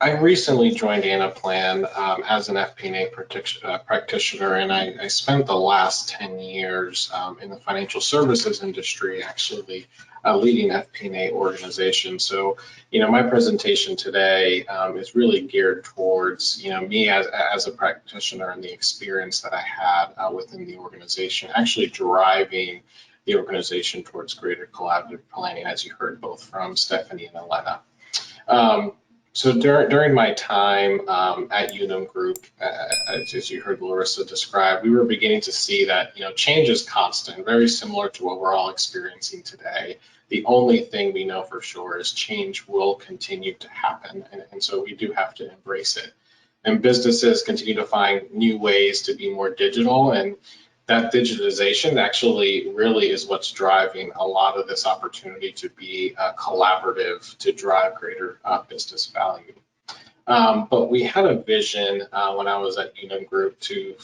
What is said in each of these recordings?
I recently joined Anaplan as an FP&A practitioner, and I spent the last 10 years in the financial services industry, actually leading FP&A organizations. So, my presentation today is really geared towards, me as a practitioner and the experience that I had within the organization, actually driving the organization towards greater collaborative planning, as you heard both from Stephanie and Elena. So during my time at Unum Group, as you heard Larissa describe, we were beginning to see that change is constant, very similar to what we're all experiencing today. The only thing we know for sure is change will continue to happen, and so we do have to embrace it. And businesses continue to find new ways to be more digital, and that digitization actually really is what's driving a lot of this opportunity to be collaborative to drive greater business value. But we had a vision when I was at Unum Group to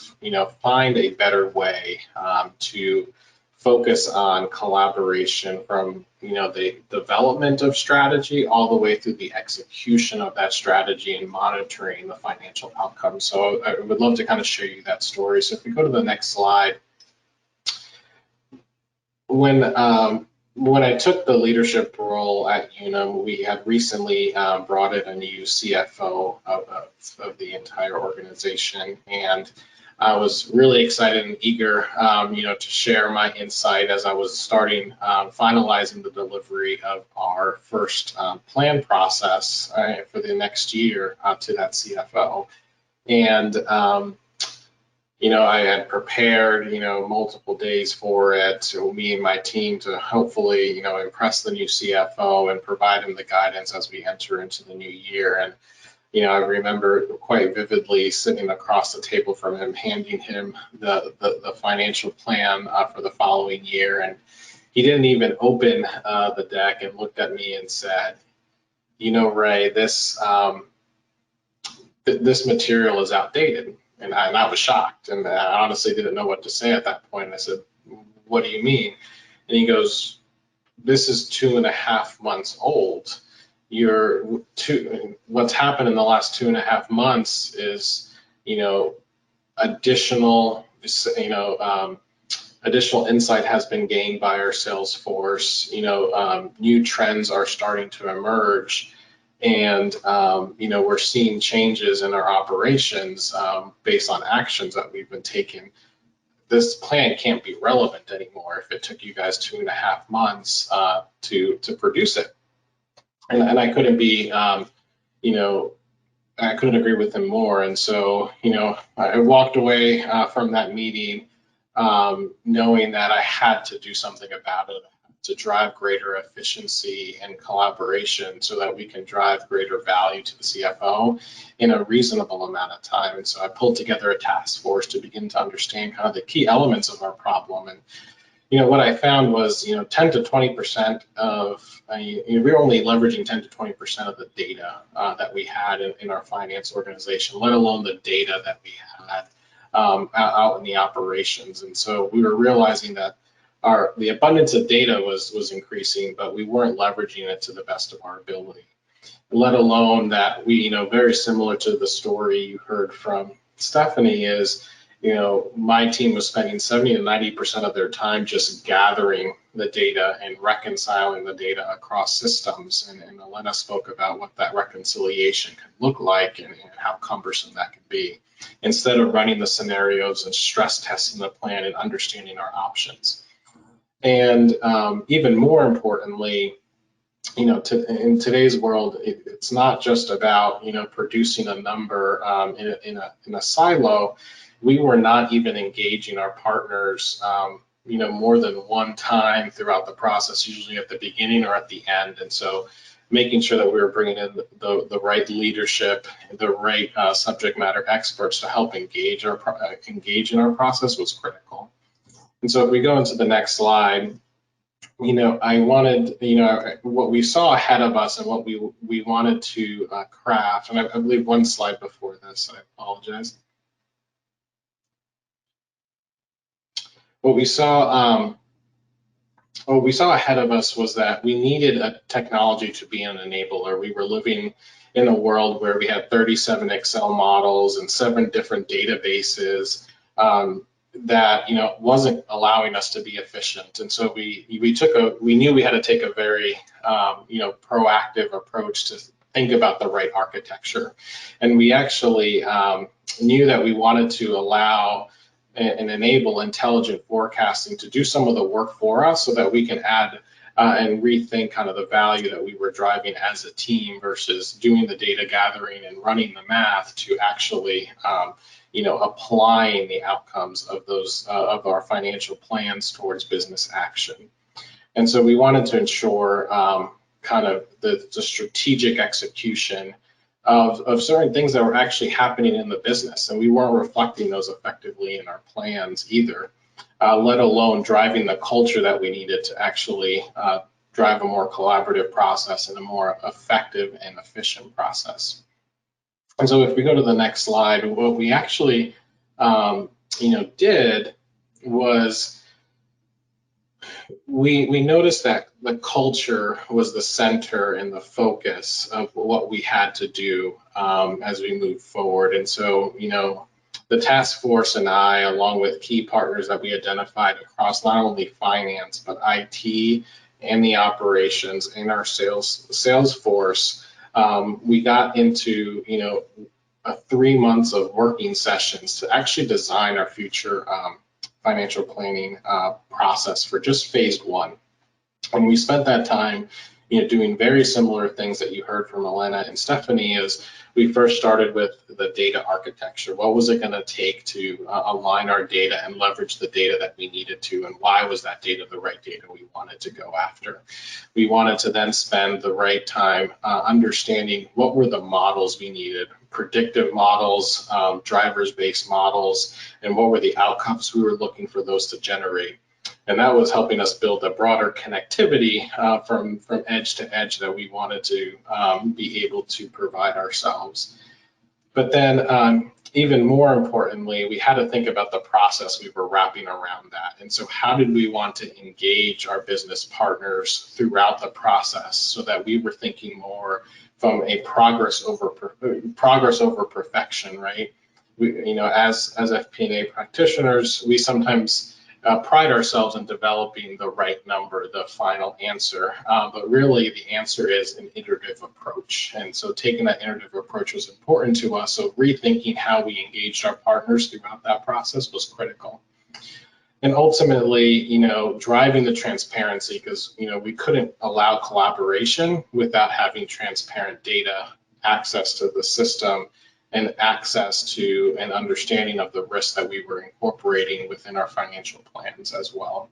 find a better way to focus on collaboration from the development of strategy all the way through the execution of that strategy and monitoring the financial outcomes. So I would love to kind of show you that story. So if we go to the next slide, when I took the leadership role at Unum, we had recently brought in a new CFO of the entire organization, and I was really excited and eager, to share my insight as I was starting finalizing the delivery of our first plan process for the next year to that CFO. And I had prepared, multiple days for it, so me and my team to hopefully, impress the new CFO and provide him the guidance as we enter into the new year. And I remember quite vividly sitting across the table from him, handing him the financial plan for the following year. And he didn't even open the deck and looked at me and said, Ray, this material is outdated. And I was shocked, and I honestly didn't know what to say at that point. I said, what do you mean? And he goes, this is 2.5 months old. What's happened in the last 2.5 months is, additional insight has been gained by our sales force. New trends are starting to emerge, and we're seeing changes in our operations based on actions that we've been taking. This plan can't be relevant anymore if it took you guys 2.5 months to produce it. And I couldn't be, I couldn't agree with him more. And so, I walked away from that meeting knowing that I had to do something about it to drive greater efficiency and collaboration so that we can drive greater value to the CFO in a reasonable amount of time. And so I pulled together a task force to begin to understand kind of the key elements of our problem. And what I found was, 10 to 20% of, we were only leveraging 10 to 20% of the data that we had in our finance organization, let alone the data that we had out in the operations. And so we were realizing that the abundance of data was increasing, but we weren't leveraging it to the best of our ability. Let alone that we, very similar to the story you heard from Stephanie is, my team was spending 70 to 90% of their time just gathering the data and reconciling the data across systems. And Elena spoke about what that reconciliation could look like and how cumbersome that could be, instead of running the scenarios and stress testing the plan and understanding our options. And even more importantly, in today's world, it's not just about producing a number in a silo. We were not even engaging our partners, more than one time throughout the process, usually at the beginning or at the end. And so making sure that we were bringing in the right leadership, the right subject matter experts to help engage in our process was critical. And so if we go into the next slide, I wanted, what we saw ahead of us and what we wanted to craft, and I believe one slide before this, I apologize. What we saw ahead of us was that we needed a technology to be an enabler. We were living in a world where we had 37 Excel models and 7 different databases, that wasn't allowing us to be efficient. And so we knew we had to take a very proactive approach to think about the right architecture. And we actually knew that we wanted to allow and enable intelligent forecasting to do some of the work for us, so that we can add and rethink kind of the value that we were driving as a team versus doing the data gathering and running the math to actually applying the outcomes of those of our financial plans towards business action. And so we wanted to ensure kind of the strategic execution of certain things that were actually happening in the business, and we weren't reflecting those effectively in our plans either, let alone driving the culture that we needed to actually drive a more collaborative process and a more effective and efficient process. And so if we go to the next slide, what we actually did was we noticed that the culture was the center and the focus of what we had to do as we move forward. And so, the task force and I, along with key partners that we identified across not only finance, but IT and the operations and our sales force, we got into, 3 months of working sessions to actually design our future financial planning process for just phase 1. And we spent that time, doing very similar things that you heard from Elena and Stephanie. As we first started with the data architecture. What was it going to take to align our data and leverage the data that we needed to, and why was that data the right data we wanted to go after? We wanted to then spend the right time understanding what were the models we needed, predictive models, drivers-based models, and what were the outcomes we were looking for those to generate. And that was helping us build a broader connectivity from edge to edge that we wanted to be able to provide ourselves. But then even more importantly, we had to think about the process we were wrapping around that. And so how did we want to engage our business partners throughout the process, so that we were thinking more from a progress over perfection, right? We, as FP&A practitioners, we sometimes pride ourselves in developing the right number, the final answer, but really the answer is an iterative approach. And so taking that iterative approach was important to us. So rethinking how we engaged our partners throughout that process was critical. And ultimately, driving the transparency, because, we couldn't allow collaboration without having transparent data, access to the system, and access to an understanding of the risks that we were incorporating within our financial plans as well.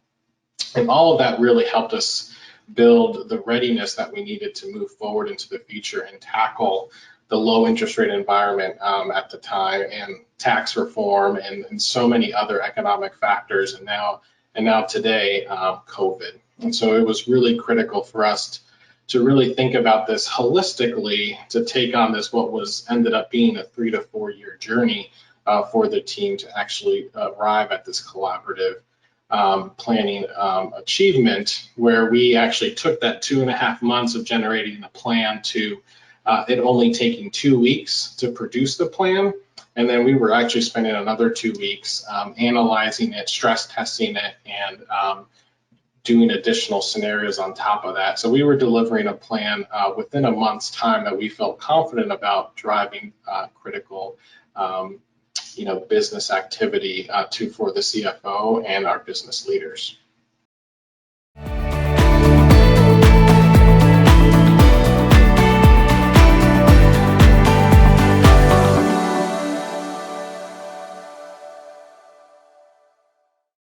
And all of that really helped us build the readiness that we needed to move forward into the future and tackle the low interest rate environment at the time, and tax reform, and so many other economic factors, and now today, COVID. And so it was really critical for us to really think about this holistically, to take on this what was ended up being a 3 to 4 year journey for the team to actually arrive at this collaborative planning achievement, where we actually took that 2.5 months of generating the plan to it only taking 2 weeks to produce the plan. And then we were actually spending another 2 weeks analyzing it, stress testing it, and doing additional scenarios on top of that. So we were delivering a plan within a month's time that we felt confident about driving critical business activity for the CFO and our business leaders.